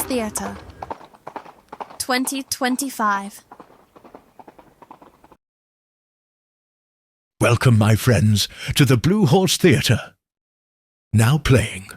Theatre 2025. Welcome, my friends, to the Blue Horse Theatre. Now playing.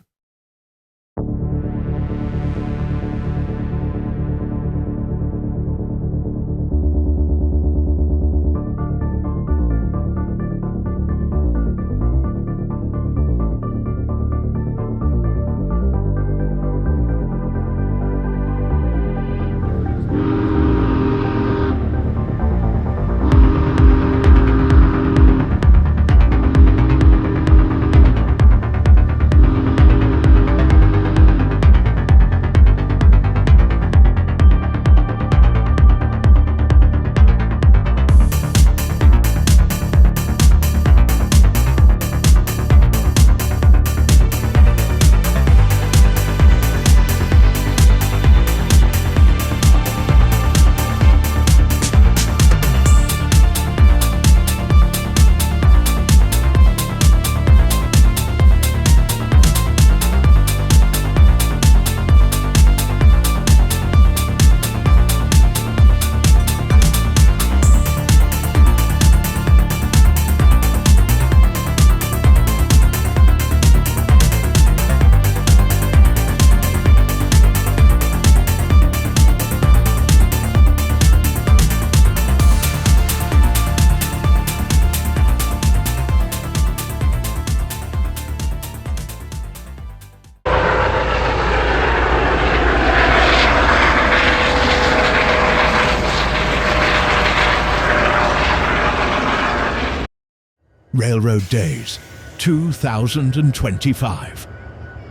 Railroad Days 2025.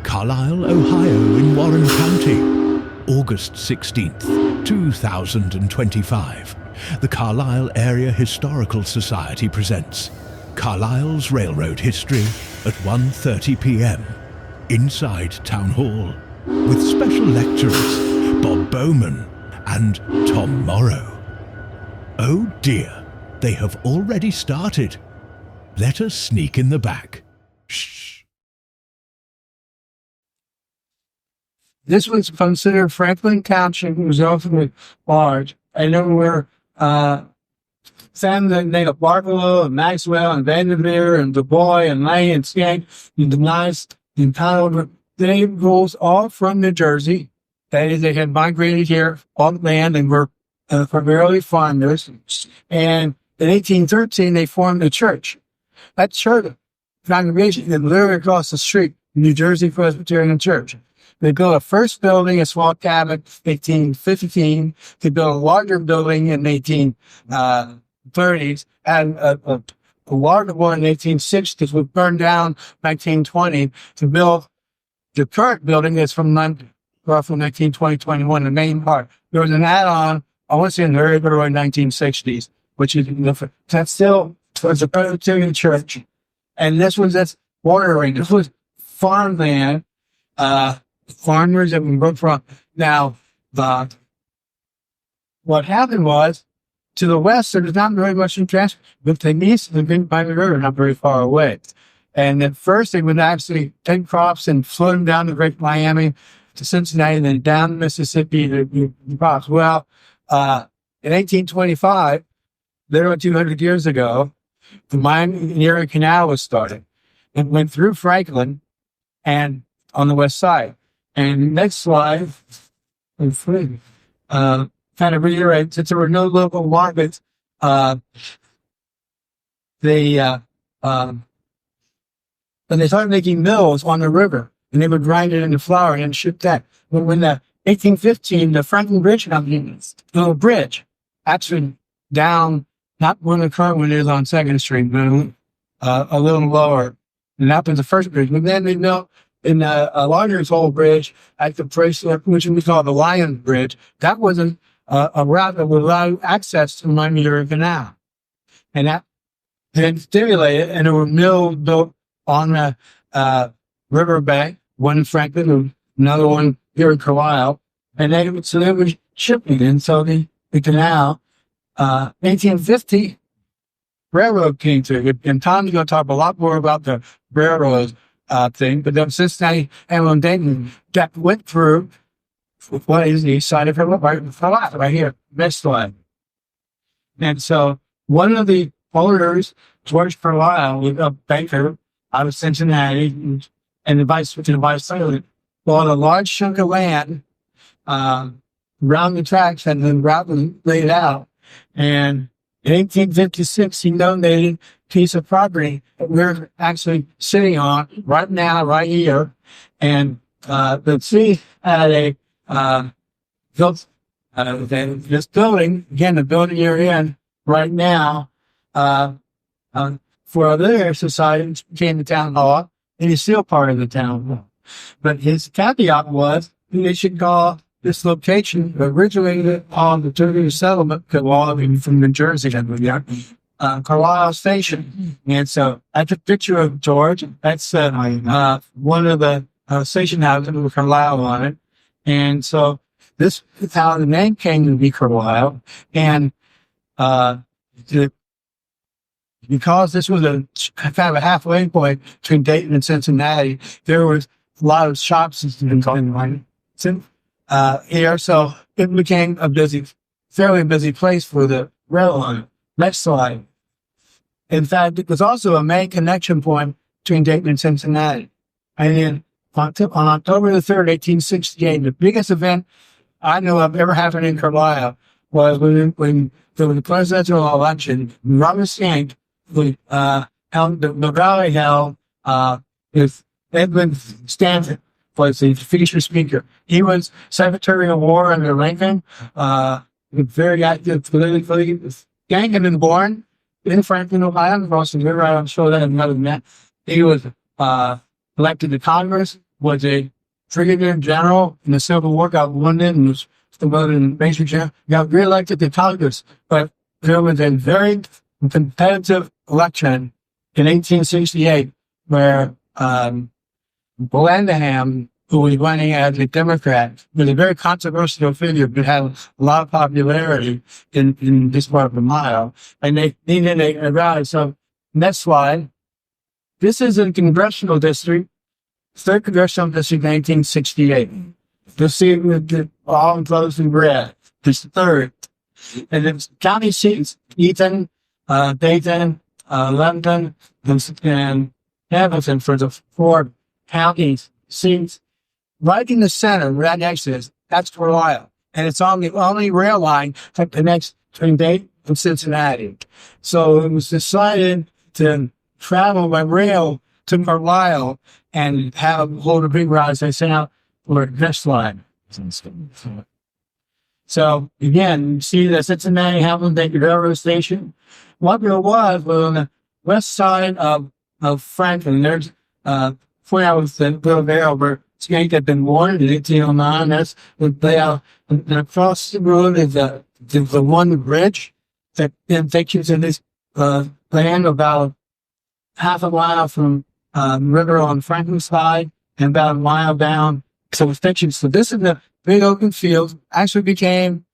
Carlisle, Ohio in Warren County. August 16th, 2025. The Carlisle Area Historical Society presents Carlisle's Railroad History at 1:30 p.m. inside Town Hall with special lecturers Bob Bowman and Tom Morrow. Oh dear, they have already started. Let us sneak in the back. Shh. This was considered Franklin Township. It was relatively large. I know where Sam named Barlow and Maxwell and Vanderveer and Du Bois and Lane and Skank and Denies and Powell. They rose all from New Jersey. That is, they had migrated here on land and were primarily farmers. And in 1813, they formed a church. That church congregation is literally across the street, New Jersey Presbyterian Church. They built a first building, a small cabin, 1815. They built a larger building in 1830s, and a larger one in 1860s was burned down 1920 to build the current building that's from 1920-21, the main part. There was an add-on, I want to say in the early 1960s, which is that's still was a Presbyterian church, and this was its watering. This was farmland, farmers that we worked from. Now, what happened was, to the west, there's not very much in transport, but to the east, the Big Miami River, not very far away. And at first, they would actually take crops and float them down the Great Miami to Cincinnati, and then down the Mississippi to the crops. Well, in 1825, literally 200 years ago, the Miami Area Canal was started. It went through Franklin and on the west side. And next slide, kind of reiterate, since there were no local markets, when they started making mills on the river, and they would grind it into flour and ship that. But when the 1815, the Franklin Bridge Company built a bridge, actually down, not where the current one is on 2nd Street, but a little lower. And that was the first bridge. But then they built in a larger toll bridge at the place which we call the Lions Bridge. That wasn't a route that would allow access to the Miami Area Canal. And that then stimulated, and there were mills built on the riverbank, one in Franklin, another one here in Carlisle. And they were shipping. And so the canal, 1850, railroad came through. And Tom's going to talk a lot more about the railroad thing, but then Cincinnati and Dayton that went through what is the east side of Carlisle, right here, this one. And so one of the owners, George Carlisle, was a banker out of Cincinnati, and the vice president bought a large chunk of land around the tracks and then roughly laid out. And in 1856, he donated a piece of property that we're actually sitting on right now, right here. And the city had built this building, again, the building you're in right now, for their society, which became the town hall, and is still part of the town hall. But his caveat was they should call this location originated on the Turkish settlement, from New Jersey, Carlisle Station. And so that's a picture of George. That's one of the station houses with Carlisle on it. And so this is how the name came to be Carlisle. And because this was a kind of a halfway point between Dayton and Cincinnati, there was a lot of shops here. So it became a fairly busy place for the railroad. Next slide. In fact, it was also a main connection point between Dayton and Cincinnati. And then on October the 3rd, 1868, the biggest event I know of ever happened in Carlisle was when there was a presidential election. Robert Skank, the rally held with Edwin Stanton was the feature speaker. He was Secretary of War under Lincoln, very active politically. Skank had been born in Franklin, Ohio, across the river. I'm sure that another man. He was elected to Congress, was a brigadier general in the Civil War, got wounded and was promoted in Major General, got reelected to Congress. But there was a very competitive election in 1868 where Blandingham, who was running as a Democrat, was a very controversial figure, but had a lot of popularity in this part of the mile. And they needed a rally. So next slide. This is a congressional district, 3rd Congressional District, 1968. You'll see it with the all enclosed in red. This 3rd. And it's county seats, Eaton, Dayton, London, and Hamilton for the 4 counties seats. Right in the center, right next to this, that's Carlisle. And it's on the only rail line that connects between Dayton and Cincinnati. So it was decided to travel by rail to Carlisle and hold a big ride, as I sent out for this line. So again, you see the Cincinnati Hamilton Dayton Railroad Station. What there was on the west side of Franklin. There's point out with the little there where Skank had been born in 1809. That's the layout. And across the road is the one bridge that then takes you to this land about half a mile from river on Franklin's side and about a mile down. So it's takes you. So this is the big open field. Actually became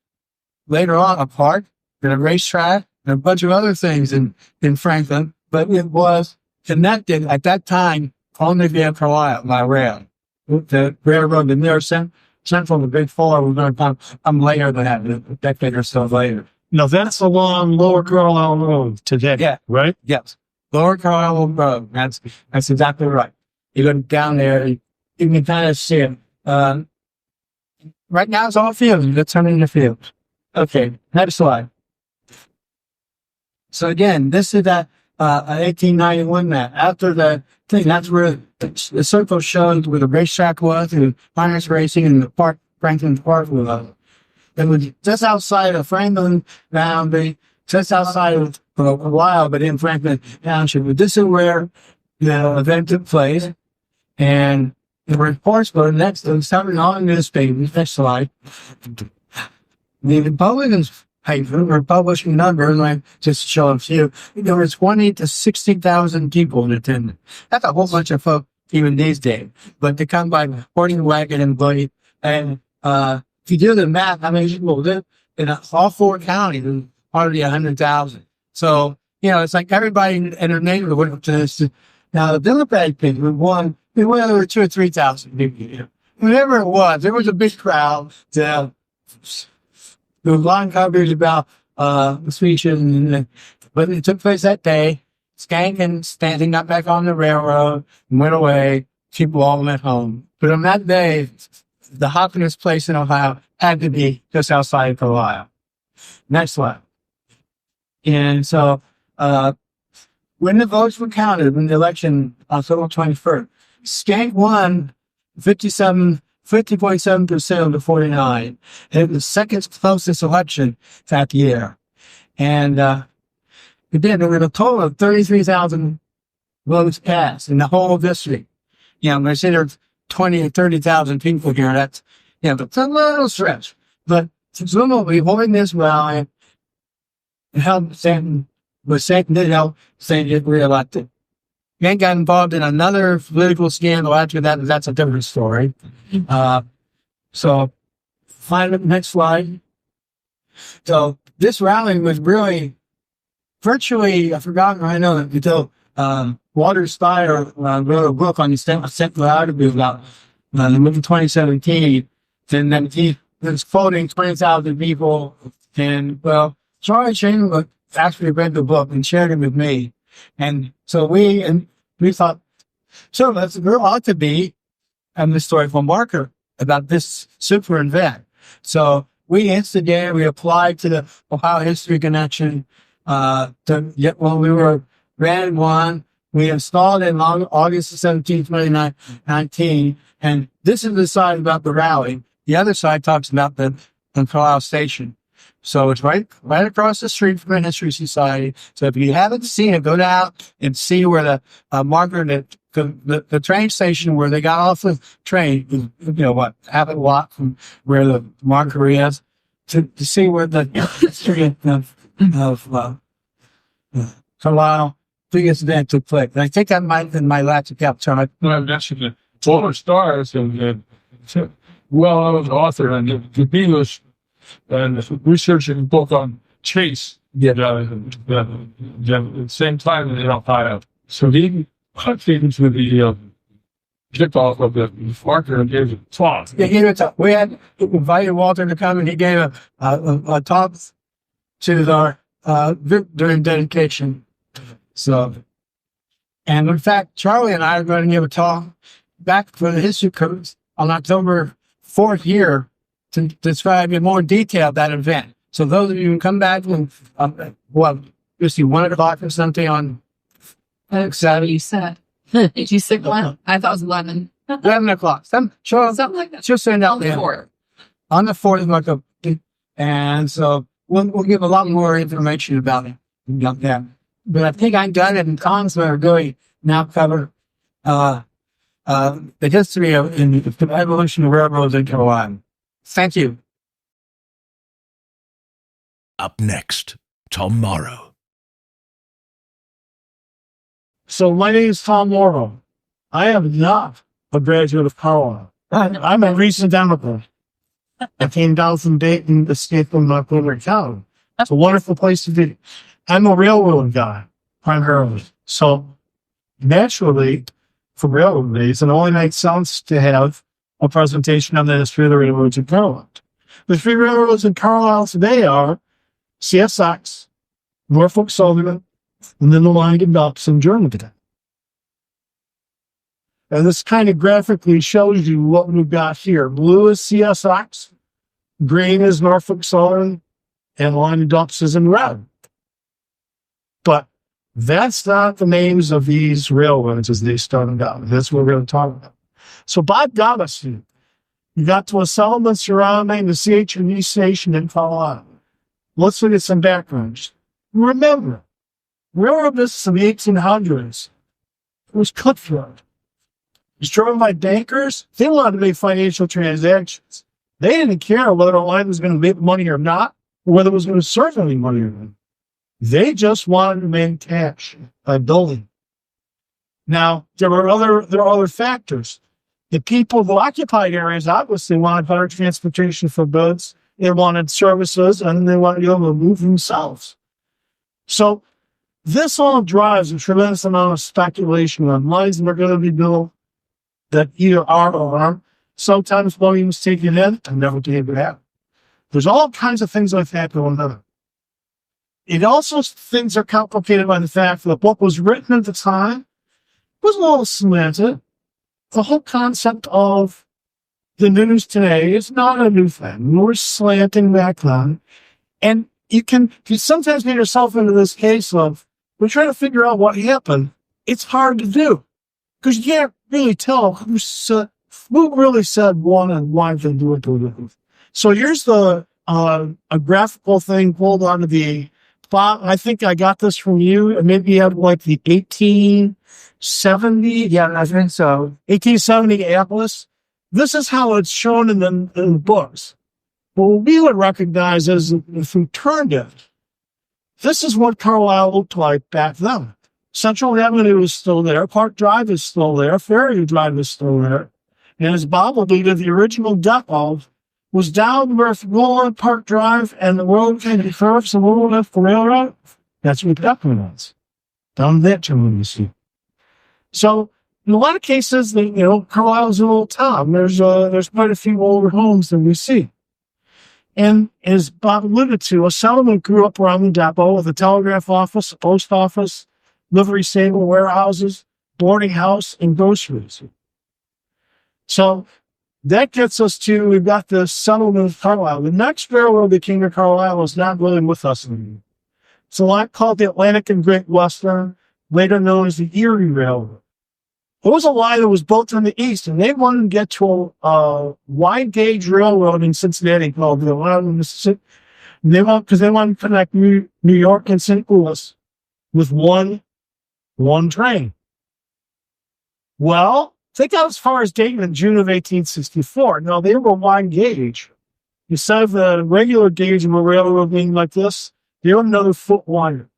later on a park and a racetrack and a bunch of other things in Franklin. But it was connected at that time only via Carlisle by rail. The railroad, the near central, the big four, we're going to come later than that, a decade or so later. Now that's along Lower Carlisle Road today, Yeah. right? Yes. Lower Carlisle Road. That's exactly right. You go down there, you can kind of see it. Right now it's all fields. Let's turn into fields. Okay, next slide. So again, this is that 1891 map. After the thing, that's where the circle shows where the racetrack was, and harness racing, and the park, Franklin Park was. It was just outside of Franklin boundary, just outside of a while, but in Franklin Township. But this is where the event took place, and the reports were next to something on the newspapers. Next slide. The Republicans paper were publishing numbers, like just to show a few. There were 20 to 60,000 people in attendance. That's a whole bunch of folks even these days. But they come by horse and wagon and buggy. And if you do the math, how many people live in all 4 counties? There's hardly 100,000. So, it's like everybody in their neighborhood went up to this. Now, the Democratic people won. There were 2,000 or 3,000 people here. whatever it was, there was a big crowd. There was a lot of coverage about the speeches, but it took place that day. Skank and Stanton got back on the railroad and went away. People all went home. But on that day, the happiest place in Ohio had to be just outside of Carlisle. Next slide. And so, when the votes were counted in the election on October 21st, Skank won 50.7% of the 49. And it was the second closest election that year. And it did. There were a total of 33,000 votes cast in the whole district. You know, I say there's 20 or 30,000 people here. That's, you know, it's a little stretch. But presumably, holding this rally helped Stanton, but Stanton did help Stanton get reelected. Skank got involved in another political scandal after that, but that's a different story. So, next slide. So, this rally was really virtually, I forgot, I know, until Walter Steyer wrote a book on the Central Avenue about in 2017. And then he was quoting 20,000 people. And, well, Charlie Chamberlain actually read the book and shared it with me. And so we thought, so there ought to be a historical marker about this super event. So we instigated, we applied to the Ohio History Connection when we were ran one. We installed it on August 17, 2019. And this is the side about the rally. The other side talks about the Carlisle Station. So it's right across the street from the History Society. So if you haven't seen it, go down and see where the marker, the train station where they got off the train, half a block from where the marker is, to see where the history of Carlisle biggest event took place. And I think that might have been my last time. When I mentioned the Polar Stars and well, I was an author and the Beatles and researching a book on Chase at the same time in Ohio. So he cut into the kickoff of the marker and gave a talk. Yeah, he gave a talk. We had invited Walter to come and he gave a talk to our during dedication. So, and in fact, Charlie and I are going to give a talk back for the history course on October 4th here to describe in more detail that event. So those of you who come back from, you'll see 1 o'clock or something on Saturday. You said. Did you say 1? I thought it was 11. 11 o'clock. Something like that. She'll send out On the 4th. On the 4th, and so we'll give a lot more information about it. Yeah. But I think I'm done, and Tom's going to really now cover the history of the evolution of railroads in Carlisle. Thank you. Up next, Tom Morrow. So my name is Tom Morrow. I am not a graduate of Carlisle. I'm a recent Democrat. I came down from Dayton, escaped from Montgomery County. It's a wonderful place to be. I'm a railroad guy, primarily. So naturally, for railroad days, it only makes sense to have a presentation on the history of the railroads in Carlisle. The 3 railroads in Carlisle today are CSX, Norfolk Southern, and then the line conducts in Germantown. And this kind of graphically shows you what we've got here. Blue is CSX, green is Norfolk Southern, and line conducts is in red. But that's not the names of these railroads as they started out. That's what we're going to talk about. So Bob got us here. We got to a settlement surrounding the CH&E station in Carlisle. Let's look at some backgrounds. Remember, railroad business in the 1800s was cutthroat. It was driven by bankers. They wanted to make financial transactions. They didn't care whether a line was going to make money or not, or whether it was going to serve any money or not. They just wanted to make cash by building. Now, there are other factors. The people who occupied areas obviously wanted better transportation for goods. They wanted services, and they wanted to be able to move themselves. So this all drives a tremendous amount of speculation on lines that are going to be built that either are or aren't. Sometimes money was taken in and never came back. There's all kinds of things like that going on. It also, things are complicated by the fact that what was written at the time was a little slanted. The whole concept of the news today is not a new thing. We're slanting back then. And you sometimes get yourself into this case of, we're trying to figure out what happened. It's hard to do because you can't really tell who really said one and why they do it. So here's a graphical thing pulled onto the Bob. I think I got this from you. Maybe you had like the 1870. Yeah, I think so. 1870 Atlas. This is how it's shown in the books. What we would recognize is if we turned it, this is what Carlisle looked like back then. Central Avenue is still there. Park Drive is still there. Ferry Drive is still there. And as Bob alluded, the original depot was down where Roland Park Drive and the road kind of curves a little bit for railroad. That's what depot was. Down that terminal, you see. So in a lot of cases, Carlisle's a little town. There's quite a few older homes than we see. And as Bob alluded to, a settlement grew up around the depot with a telegraph office, a post office, livery stable, warehouses, boarding house, and groceries. So that gets us to, we've got the settlement of Carlisle. The next railroad that came to Carlisle is not really with us anymore. It's a line called the Atlantic and Great Western, later known as the Erie Railroad. It was a line that was built in the east, and they wanted to get to a wide gauge railroad in Cincinnati called the Atlantic, Mississippi. Because they wanted to connect New York and St. Louis with one train. Well, they got as far as Dayton in June of 1864. Now, they were wide gauge. Instead of the regular gauge of a railroad being like this, they were another foot wider.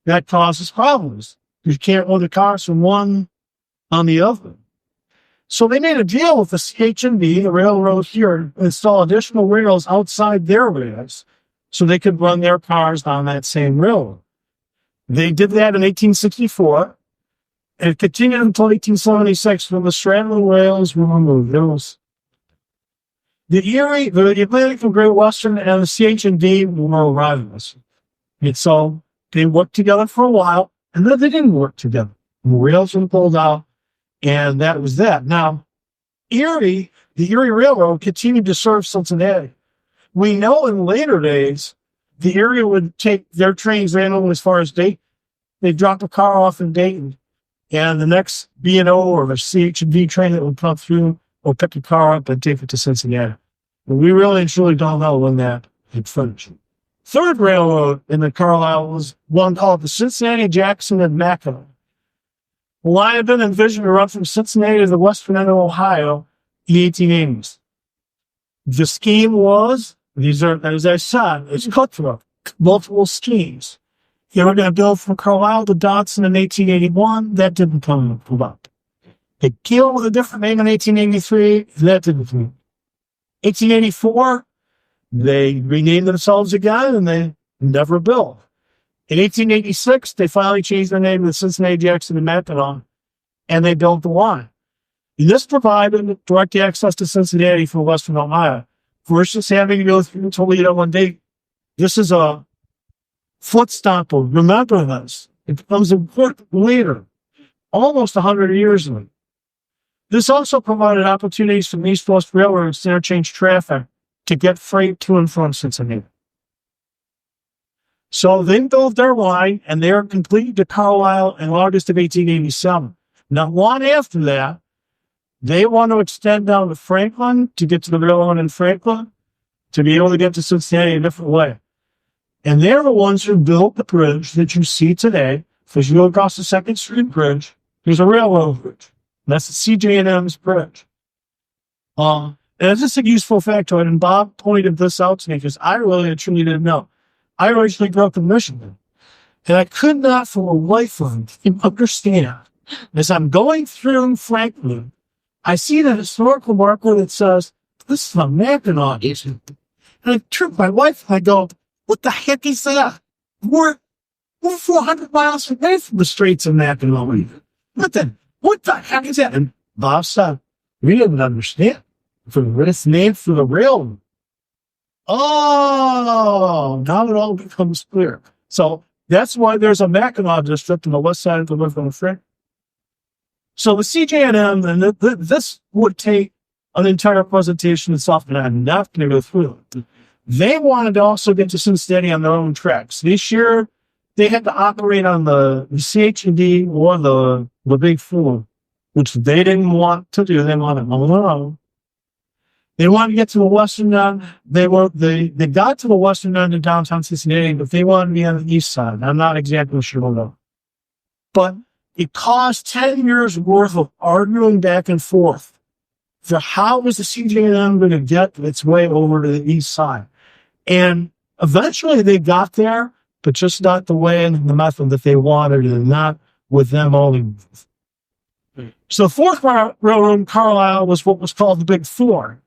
That causes problems. You can't load the cars from one on the other. So they made a deal with the CH&B, the railroad here, to install additional rails outside their rails so they could run their cars on that same railroad. They did that in 1864, and it continued until 1876 when the straddling rails were removed. There was the Erie, the Atlantic and Great Western, and the CH&D were rivals. And so they worked together for a while, and then they didn't work together. The rails were pulled out, and that was that. Now, the Erie Railroad continued to serve Cincinnati. We know in later days, the Erie would take their trains ran over as far as Dayton. They'd drop a car off in Dayton, and the next B&O or the CH&D train that would come through will pick the car up and take it to Cincinnati. But we really and truly don't know when that would finish. Third railroad in the Carlisle was one called the Cincinnati, Jackson, and Mackinac. The line had been envisioned to run from Cincinnati to the western end of Ohio in the 1880s. The scheme was, as I said, it's cutthroat, multiple schemes. They were going to build from Carlisle to Dodson in 1881. That didn't come up. They killed with a different name in 1883. That didn't come up. 1884, they renamed themselves again, and they never built. In 1886, they finally changed their name to Cincinnati, Jackson, and Mackinac, and they built the line. And this provided direct access to Cincinnati from western Ohio versus having to go through Toledo and Dayton. This is a foot stopper. Remember this. It becomes important later, almost 100 years ago. This also provided opportunities for the East West Railroads to interchange traffic to get freight to and from Cincinnati. So they built their line, and they were completed to Carlisle in August of 1887. Not long after that, they want to extend down to Franklin to get to the railroad in Franklin to be able to get to Cincinnati a different way. And they're the ones who built the bridge that you see today. So as you go across the 2nd Street Bridge, there's a railroad bridge. That's the CJ&M's bridge. And it's just a useful factoid, and Bob pointed this out to me because I really and truly didn't know. I originally grew up in Michigan, and I could not for the life of me understand. As I'm going through Franklin, I see the historical marker that says, this is a Mackinac, isn't it? And I turn to my wife and I go, what the heck is that? We're 400 miles away from the streets of Mackinac. What the heck is that? And Bob said, we didn't understand. It's named for the railroad. Oh, now it all becomes clear. So that's why there's a Mackinac district on the west side of the river. So the CJNM, and this would take an entire presentation itself, and I'm not going to go through it. They wanted to also get to Cincinnati on their own tracks. This year, they had to operate on the CH&D or the Big Four, which they didn't want to do. They wanted on their own. They wanted to get to the western end. They got to the western end of downtown Cincinnati, but they wanted to be on the east side. I'm not exactly sure though. But it caused 10 years worth of arguing back and forth for how was the CJNM going to get its way over to the east side. And eventually they got there, but just not the way and the method that they wanted, and not with them owning. So the fourth railroad in Carlisle was what was called the Big Four.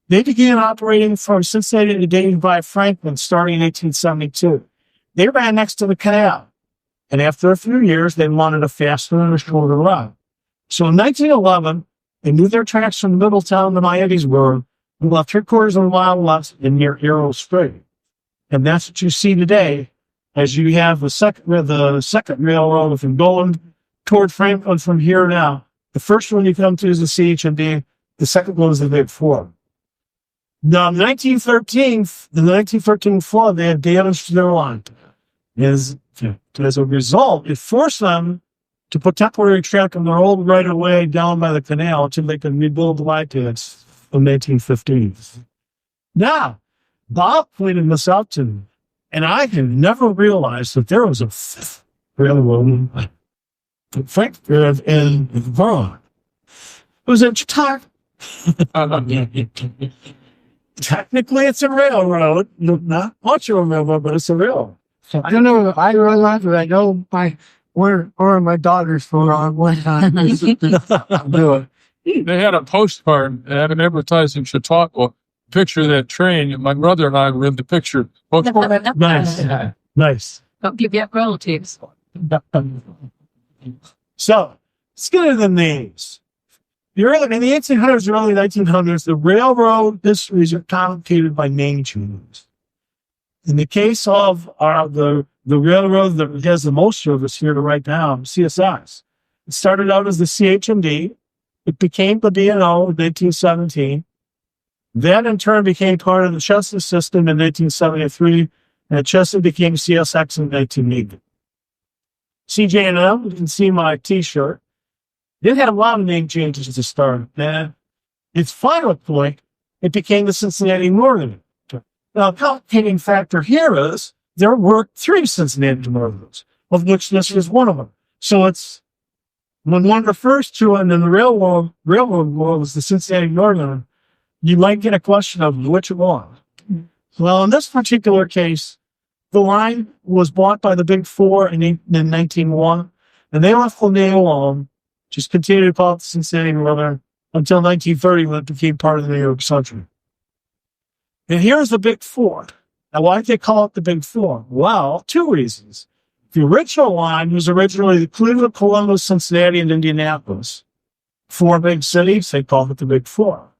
They began operating from Cincinnati to Dayton by Franklin starting in 1872. They ran next to the canal. And after a few years, they wanted a faster and a shorter run. So in 1911, they moved their tracks from Middletown to Miamisburg and left 3/4 of a mile left in near Arrow Strait. And that's what you see today as you have the second railroad from going toward Franklin from here now. The first one you come to is the CH&D. The second one is the Big Four. Now, in the 1913 flood, they had damage to their line. As a result, it forced them to put temporary track on their old right-of-way down by the canal until they could rebuild the line pits in the 1815s. Now, Bob pointed this out to me, and I had never realized that there was a fifth railroad in Frankfurt and Vermont. It was in Chicago. Technically, it's a railroad. Not much of a railroad, but it's a railroad. I don't know if I realize, but I know where my daughter's from one time. Do it. They had a postcard, they had an advertising in Chautauqua, picture of that train. My brother and I were in the picture. Nice. Nice. Don't you get relatives? So, let's get into the names. In the 1800s, early 1900s, the railroad histories are complicated by name changes. In the case of the railroad that has the most service here to right now, CSX, it started out as the CH&D. It became the B&O in 1917. That in turn became part of the Chester system in 1973, and Chester became CSX in 1980. CJ&M, you can see my t-shirt. It had a lot of name changes at the start. And its final point, it became the Cincinnati Northern. Now, a complicating factor here is there were 3 Cincinnati Northerns, of which this is one of them. So it's when one refers to it in the railroad world as the Cincinnati Northern, you might get a question of which one. Well, in this particular case, the line was bought by the Big Four in 1901, and they left the name alone, just continued to call it the Cincinnati Northern until 1930 when it became part of the New York Century. And here's the Big Four. Now, why did they call it the Big Four? Well, 2 reasons. The original line was originally the Cleveland, Columbus, Cincinnati, and Indianapolis. 4 big cities, they called it the Big Four.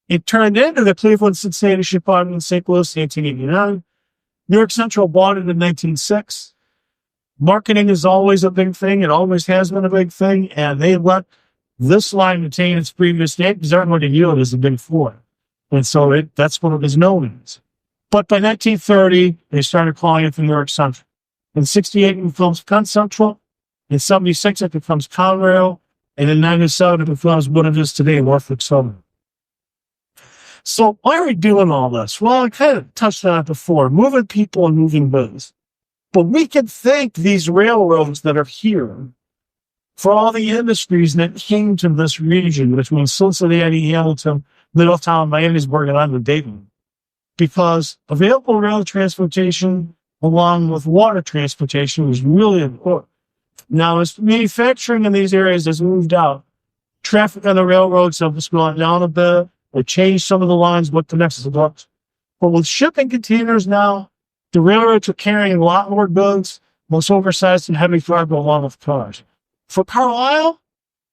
It turned into the Cleveland, Cincinnati, Chicago, and St. Louis in 1889. New York Central bought it in 1906. Marketing is always a big thing. It always has been a big thing. And they let this line retain its previous name because everybody knew it as the Big Four. And so that's what it was known as. But by 1930, they started calling it the New York Central. In 68, it becomes Penn Central. In 76, it becomes Conrail. And in 97, it becomes what it is today, Norfolk Southern. So why are we doing all this? Well, I kind of touched on it before, moving people and moving goods. But we can thank these railroads that are here for all the industries that came to this region between Cincinnati, Hamilton, Middletown, Miamisburg, and on Dayton. Because available rail transportation along with water transportation was really important. Now, as manufacturing in these areas has moved out, traffic on the railroads has gone down a bit. They changed some of the lines, what connects the dots. But with shipping containers now, the railroads are carrying a lot more goods, most oversized and heavy cargo along with cars. For Carlisle,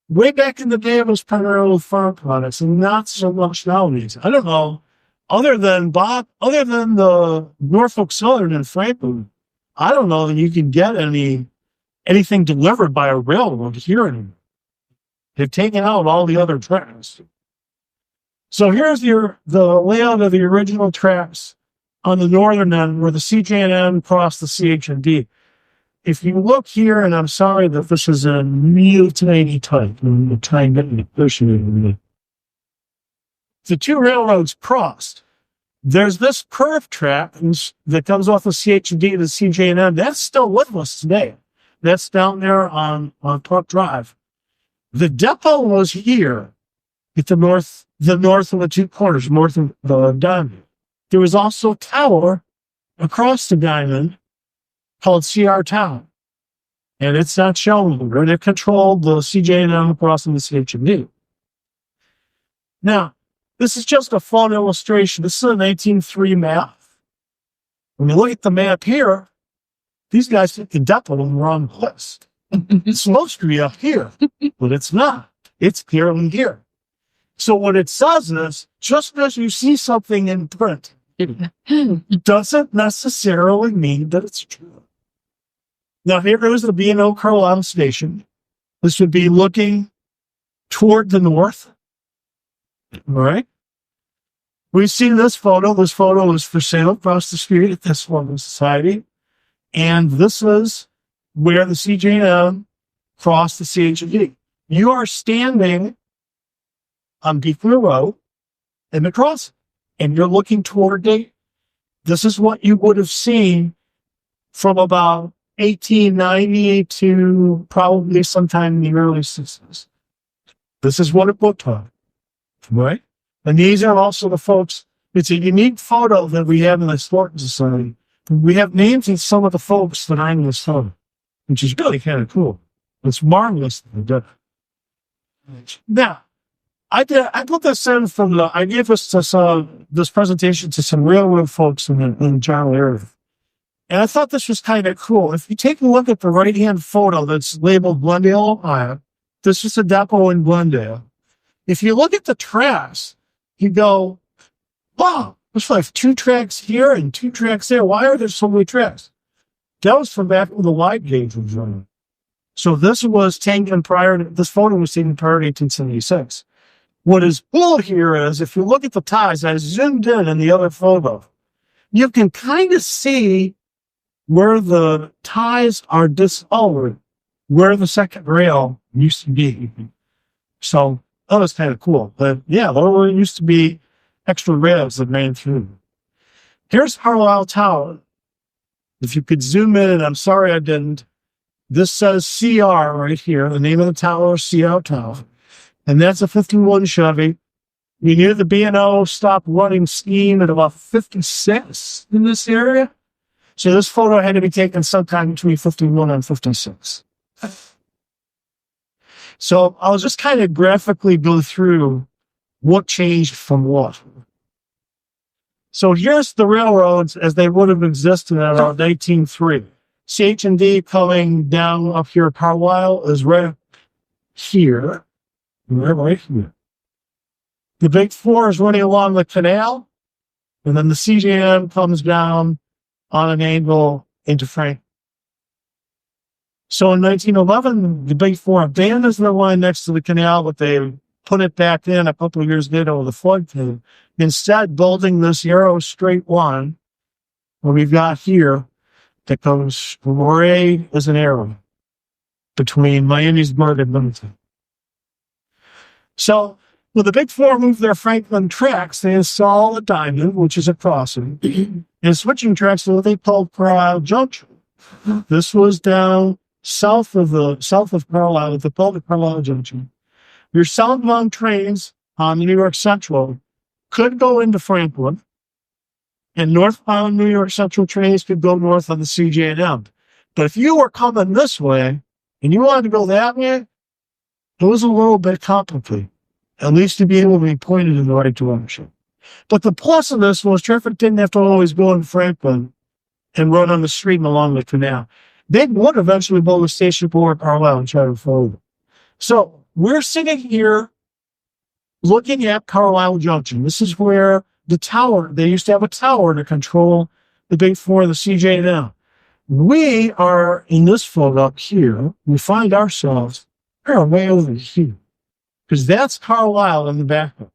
way back in the day, it was primarily farm products and not so much nowadays. I don't know. Other than the Norfolk Southern and Franklin, I don't know that you can get anything delivered by a railroad here anymore. They've taken out all the other tracks. So here's the layout of the original tracks on the northern end where the CJ&M crossed the CH&D. If you look here, and I'm sorry that this is a real tiny type, the two railroads crossed. There's this curved track that comes off the CH&D to the CJ&M. That's still with us today. That's down there on Park Drive. The depot was here at the north of the two corners, north of the diamond. There was also a tower across the diamond called CR Tower. And it's not shown here. It controlled the CJ&M across the CH&D. Now, this is just a fun illustration. This is a 1903 map. When you look at the map here, these guys took the depot in the wrong place. It's supposed to be up here, but it's not. It's clearly here. So what it says is, just because you see something in print, it doesn't necessarily mean that it's true. Now, here goes the B&O Carlisle station. This would be looking toward the north. All right. We've seen this photo. This photo is for sale across the street at this Historical Society. And this is where the CJ&M crossed the CH&D. You are standing on Beekman Road in the cross, and you're looking toward the. This is what you would have seen from about 1890 to probably sometime in the early 60s. This is what it looked like, right? And these are also the folks. It's a unique photo that we have in the Historical Society. We have names of some of the folks that are in this photo, which is really kind of cool. It's marvelous. Now, I put this in I gave this presentation to some railroad folks in the Carlisle area. And I thought this was kind of cool. If you take a look at the right-hand photo that's labeled Glendale, Ohio, this is a depot in Glendale. If you look at the tracks, you go, wow, there's like 2 tracks here and 2 tracks there. Why are there so many tracks? That was from back when the wide gauge was running. So this photo was taken prior to 1876. What is cool here is, if you look at the ties, I zoomed in the other photo, you can kind of see where the ties are discolored, where the second rail used to be. So that was kind of cool. But yeah, there used to be extra rails that ran through. Here's Carlisle Tower. If you could zoom in, and I'm sorry I didn't, this says CR right here. The name of the tower is CR Tower. And that's a 51 Chevy. We knew the B&O stopped running steam at about 56 in this area. So this photo had to be taken sometime between 51 and 56. So I'll just kind of graphically go through what changed from what. So here's the railroads as they would have existed in around 1803. CH&D coming down up here, Carlisle is right here. Right here. The Big Four is running along the canal, and then the CJ&M comes down on an angle into Frank. So in 1911, the Big Four abandons the line next to the canal, but they put it back in a couple of years later with the flood came. Instead, building this arrow straight line, what we've got here, that goes from Morrow as an arrow between Miamisburg and Livingston. So when the Big Four moved their Franklin tracks, they installed a diamond, which is a crossing, and switching tracks to what they called Carlisle Junction. This was down south of Carlisle, the called Carlisle Junction. Your southbound trains on the New York Central could go into Franklin, and northbound New York Central trains could go north on the CJ&M. But if you were coming this way and you wanted to go that way, it was a little bit complicated, at least to be able to be pointed in the right direction. But the plus of this was traffic didn't have to always go in Franklin and run on the street and along the canal. They would eventually build a station for Carlisle and try to follow it. So we're sitting here looking at Carlisle Junction. This is where the tower, they used to have a tower to control the big four, the CJ&M. We are in this photo up here. We find ourselves, we're way over here. Because that's Carlisle in the background.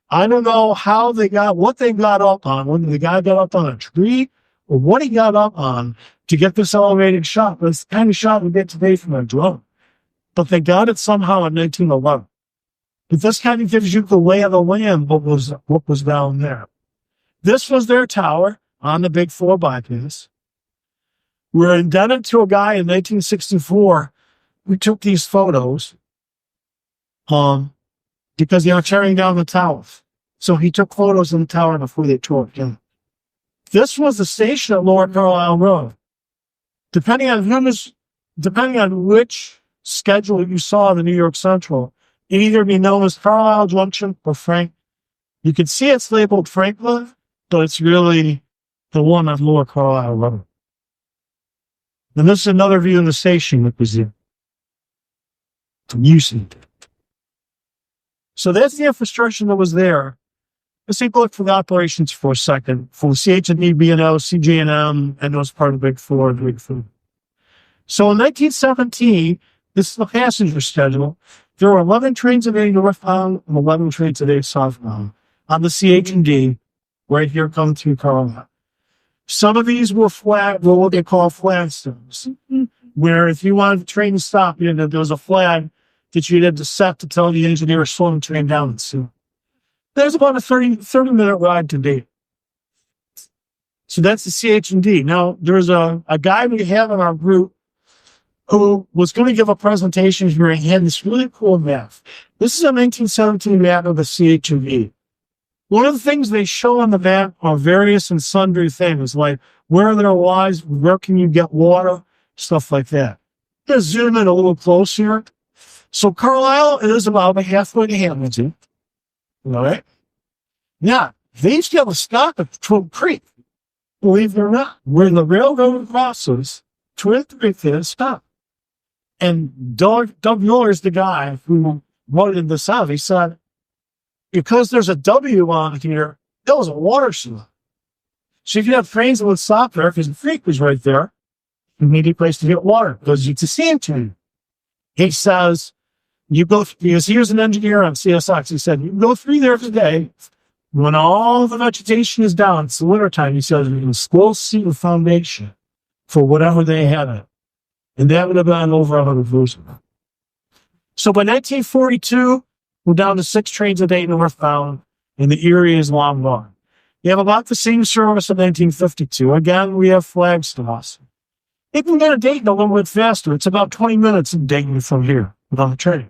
I don't know how they got, what they got up on, whether the guy got up on a tree or what he got up on to get this elevated shot. But it's the kind of shot we get today from a drone. But they got it somehow in 1911. But this kind of gives you the lay of the land, what was down there. This was their tower on the Big Four bypass. We're indebted to a guy in 1964 who took these photos because they were tearing down the tower. So he took photos of the tower before they tore it down. This was the station at Lower Carlisle Road. Depending on which schedule you saw in the New York Central, it either be known as Carlisle Junction or Frank. You can see it's labeled Franklin, but it's really the one on Lower Carlisle Road. And this is another view of the station that was in. You see it. So that's the infrastructure that was there. Let's take a look for the operations for a second. For CH&E, B&O, CJ&M, and those part of the Big Four, the Big Four. So in 1917, this is the passenger schedule. There were 11 trains a day northbound and 11 trains a day southbound on the CH&D right here coming through Carlisle. Some of these were flag, were what they call flagstones, where if you wanted the train to stop, there was a flag that you had to set to tell the engineer to slow the train down. So there's about a 30-minute ride to date. So that's the CH&D. Now, there's a guy we have in our group who was going to give a presentation here and had this really cool map. This is a 1917 map of the CH&D. One of the things they show on the map are various and sundry things, like where there are lines, where can you get water, stuff like that. Let's zoom in a little closer. So Carlisle is about halfway to Hamilton. All right. Now, they used to have a stop at Twin Creek, believe it or not, where the railroad crosses. Twin Creek there stop. And Doug Mueller is the guy who wanted this out. He said, because there's a W on here, there was a water sewer. So if you have trains that would stop there, because the creek was right there, you need a place to get water, because it's a sand tune. He says, you go, because he was an engineer on CSX, he said, you go through there today, when all the vegetation is down, it's the wintertime, he says, you can still see the foundation for whatever they had in it. And that would have been over 100 years ago. So by 1942, we're down to 6 trains a day northbound, and the area is long gone. You have about the same service in 1952. Again, we have flag stops. You can get to Dayton a little bit faster. It's about 20 minutes in Dayton from here on the train.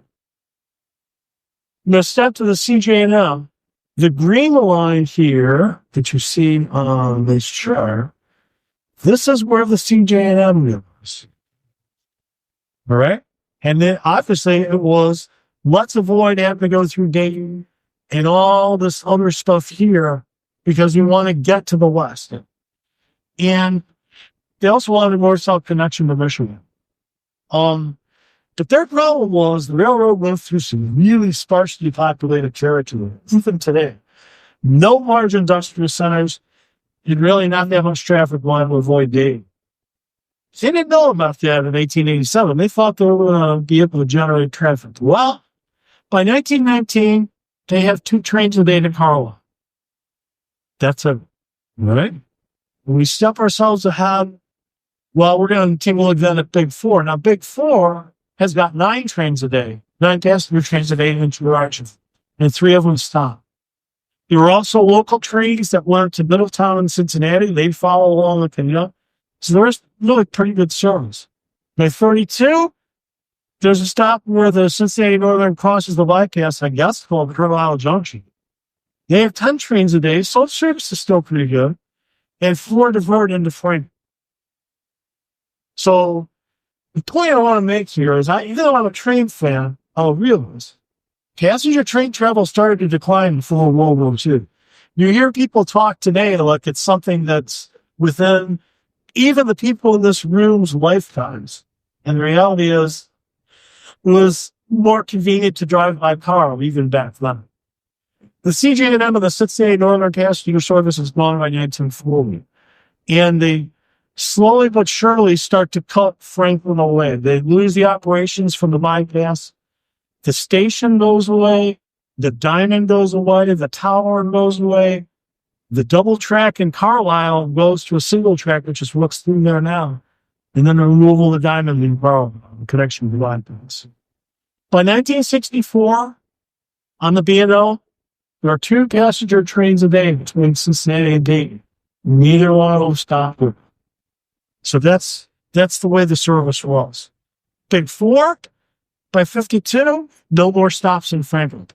Now, step to the CJ&M. The green line here that you see on this chart, this is where the CJ&M is. All right? And then, obviously, it was, let's avoid having to go through Dayton and all this other stuff here because we want to get to the west. And they also wanted a north-south connection to Michigan. But their problem was the railroad went through some really sparsely populated territory, even today. No large industrial centers, and really not that much traffic wanted to avoid Dayton. They didn't know about that in 1887. They thought they were going to be able to generate traffic. Well, by 1919, they have 2 trains a day to Carlisle. That's it. Right? When we step ourselves ahead, well, we're going to take a look then at Big Four. Now, Big Four has got 9 trains a day, 9 passenger trains a day in each direction, and 3 of them stop. There were also local trains that went to Middletown and Cincinnati. They follow along the canal. So there's really pretty good service. By 32, there's a stop where the Cincinnati Northern crosses the bypass, I guess, called Carlisle Junction. They have 10 trains a day, so service is still pretty good. And 4 divert into Frank. So the point I want to make here is, even though I'm a train fan, I'll realize passenger train travel started to decline before World War II. You hear people talk today like it's something that's within even the people in this room's lifetimes. And the reality is, it was more convenient to drive by car even back then. The CJ&M of the Cincinnati Northern Passenger Service is gone by 1940. And they slowly but surely start to cut Franklin away. They lose the operations from the bypass. The station goes away. The diamond goes away. The tower goes away. The double track in Carlisle goes to a single track, which is what's through there now. And then the removal of the diamond in Morrow, the connection to the bypass. By 1964, on the B&O, there are 2 passenger trains a day between Cincinnati and Dayton. Neither one of them stopped. So that's the way the service was. Big 4, by 52, no more stops in Franklin.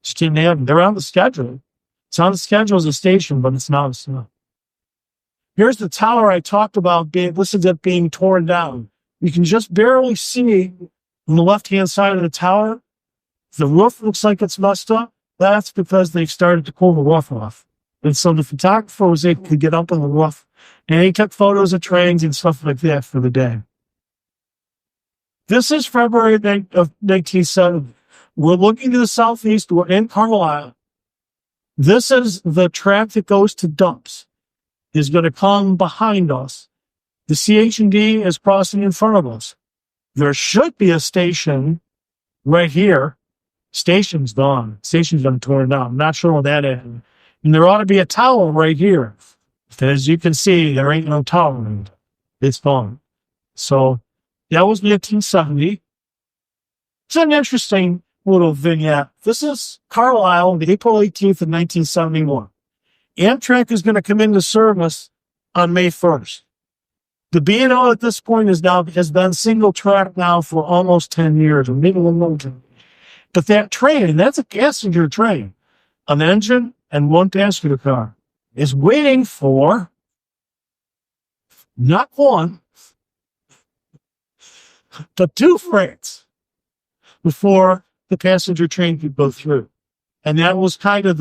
Just didn't have them. They're on the schedule. It's on the schedule as a station, but it's not a stop. Here's the tower I talked about being torn down. You can just barely see on the left-hand side of the tower. The roof looks like it's messed up. That's because they've started to pull the roof off. And so the photographer was able to get up on the roof, and he took photos of trains and stuff like that for the day. This is February of 1970. We're looking to the southeast. We're in Carlisle. This is the track that goes to dumps. Is going to come behind us. The CH&D is crossing in front of us. There should be a station right here. Station's gone. Station's been torn down. I'm not sure what that is. And there ought to be a tower right here. As you can see, there ain't no tower. It's gone. So that was 1970. It's an interesting little vignette. This is Carlisle on April 18th of 1971. Amtrak is going to come into service on May 1st. The B&O at this point has been single track now for almost 10 years, or maybe a little more. But that train, that's a passenger train, an engine and 1 passenger car, is waiting for not 1, but 2 freights before the passenger train could go through. And that was kind of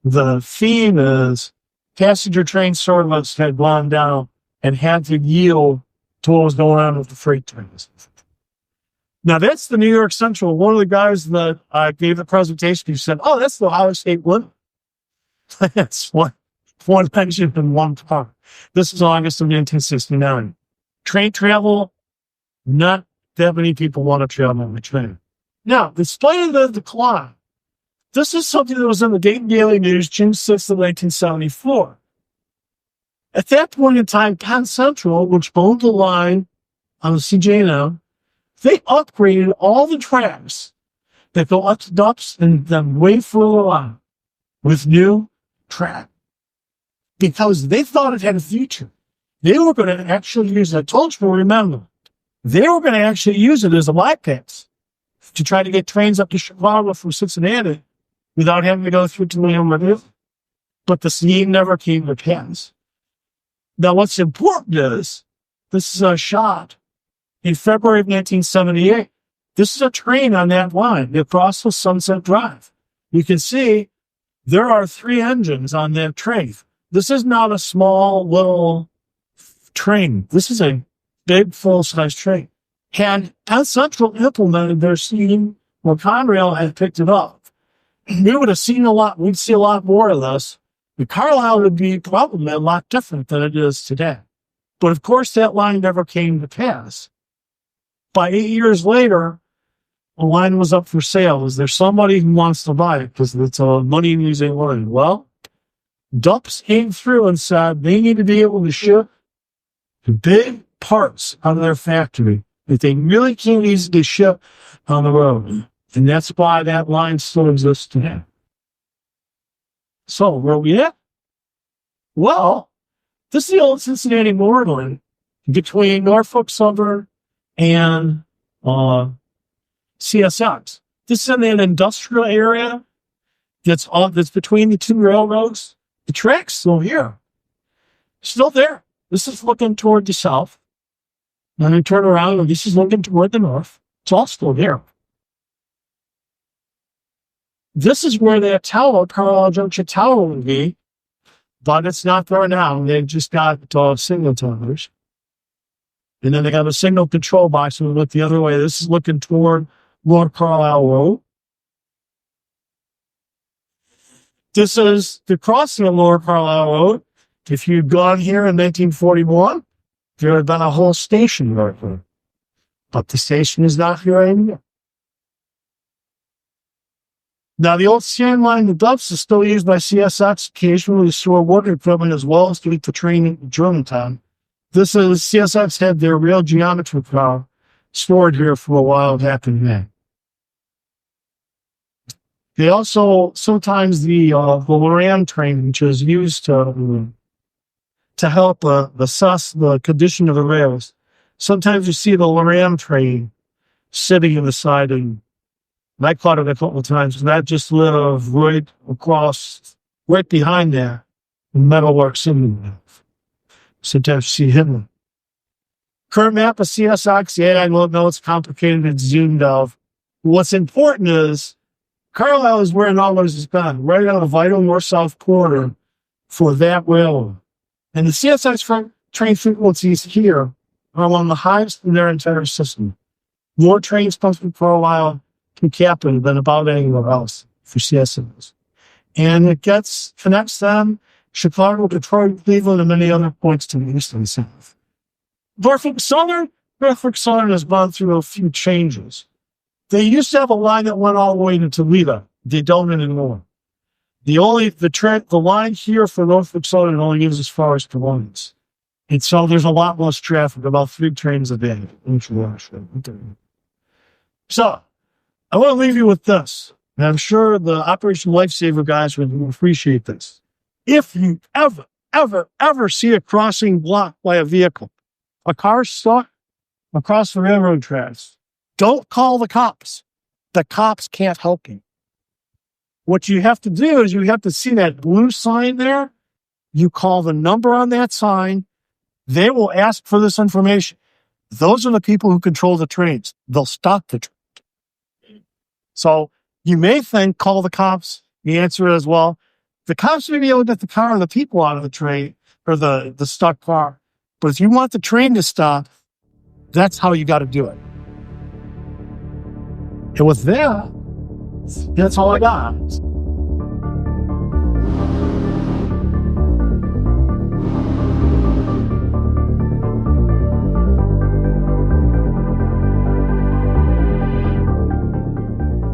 the theme is passenger train service had gone down and had to yield to what was going on with the freight trains. Now, that's the New York Central. One of the guys that gave the presentation, he said, "Oh, that's the Ohio State one." That's one engine and 1 car. This is August of 1969. Train travel, not that many people want to travel on the train. Now, displaying the decline. This is something that was in the Dayton Daily News, June 6th of 1974. At that point in time, Penn Central, which owned the line on the CJ&M, they upgraded all the tracks that go up to dumps and then way further on with new track because they thought it had a future. They were going to actually use it. I told you, remember, they were going to actually use it as a bypass to try to get trains up to Chicago from Cincinnati without having to go through Toledo River. But the scheme never came to pass. Now, what's important is this is a shot in February of 1978. This is a train on that line that crosses Sunset Drive. You can see there are 3 engines on that train. This is not a small little train. This is a big full-size train. And Penn Central implemented their scheme where Conrail had picked it up. We would have seen we'd see a lot more of this. The Carlisle would be probably a lot different than it is today. But of course, that line never came to pass. By 8 years later, the line was up for sale. Is there somebody who wants to buy it? Because it's a money-losing line. Well, dumps came through and said they need to be able to ship big parts out of their factory that they really can't easily ship on the road. And that's why that line still exists today. So, where are we at? Well, this is the old Cincinnati Morrow line between Norfolk Southern and CSX. This is in an industrial area that's between the 2 railroads. The track's still here. Still there. This is looking toward the south. And then turn around, and this is looking toward the north. It's all still there. This is where that tower, Carlisle Junction Tower, would be, but it's not there now. They've just got single towers. And then they have a signal control box and we look the other way. This is looking toward Lower Carlisle Road. This is the crossing of Lower Carlisle Road. If you'd gone here in 1941, there would have been a whole station right there. But the station is not here anymore. Now, the old sand line, the dumps, is still used by CSX occasionally to store water equipment as well as to meet the train in Germantown. This is CSX had their rail geometry car stored here for a while back in May. They also, sometimes the Loran train, which is used to help assess the condition of the rails. Sometimes you see the Loran train sitting in the side, and I caught it a couple of times, and that just lived right across, right behind there, the metalworks in there. Sometimes you see him. Current map of CSX, yeah, I know it's complicated, it's zoomed out. What's important is Carlisle is where Knowledge has been, right on the vital north-south corridor for that railroad. And the CSX train frequencies here are among the highest in their entire system. More trains come from Carlisle to Captain than about anywhere else for CSX. And it connects them, Chicago, Detroit, Cleveland, and many other points to the east and south. Norfolk Southern has gone through a few changes. They used to have a line that went all the way to Toledo. They don't anymore. The line here for Norfolk Southern only goes as far as Columbus. And so there's a lot less traffic, about 3 trains a day. So, I want to leave you with this. And I'm sure the Operation Lifesaver guys would appreciate this. If you ever see a crossing blocked by a vehicle, a car stuck across the railroad tracks, don't call the cops. The cops can't help you. What you have to do is you have to see that blue sign there. You call the number on that sign. They will ask for this information. Those are the people who control the trains. They'll stop the train. So you may think, call the cops. The answer is, well, the cops may be able to get the car and the people out of the train or the stuck car. But if you want the train to stop, that's how you got to do it. And with that, that's all I got.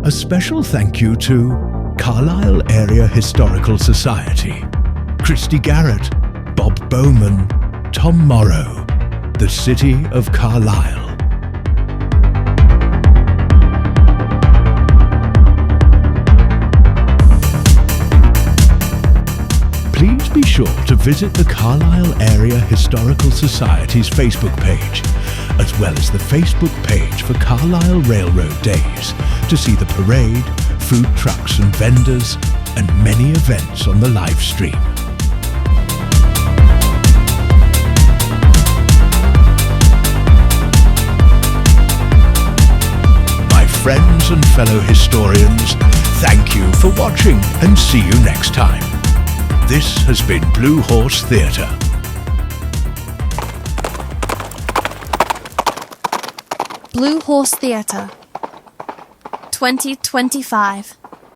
A special thank you to Carlisle Area Historical Society, Christy Garrett, Bob Bowman, Tom Morrow, the City of Carlisle. Please be sure to visit the Carlisle Area Historical Society's Facebook page, as well as the Facebook page for Carlisle Railroad Days, to see the parade, food trucks and vendors, and many events on the live stream. My friends and fellow historians, thank you for watching and see you next time. This has been Blue Horse Theatre. Blue Horse Theatre 2025.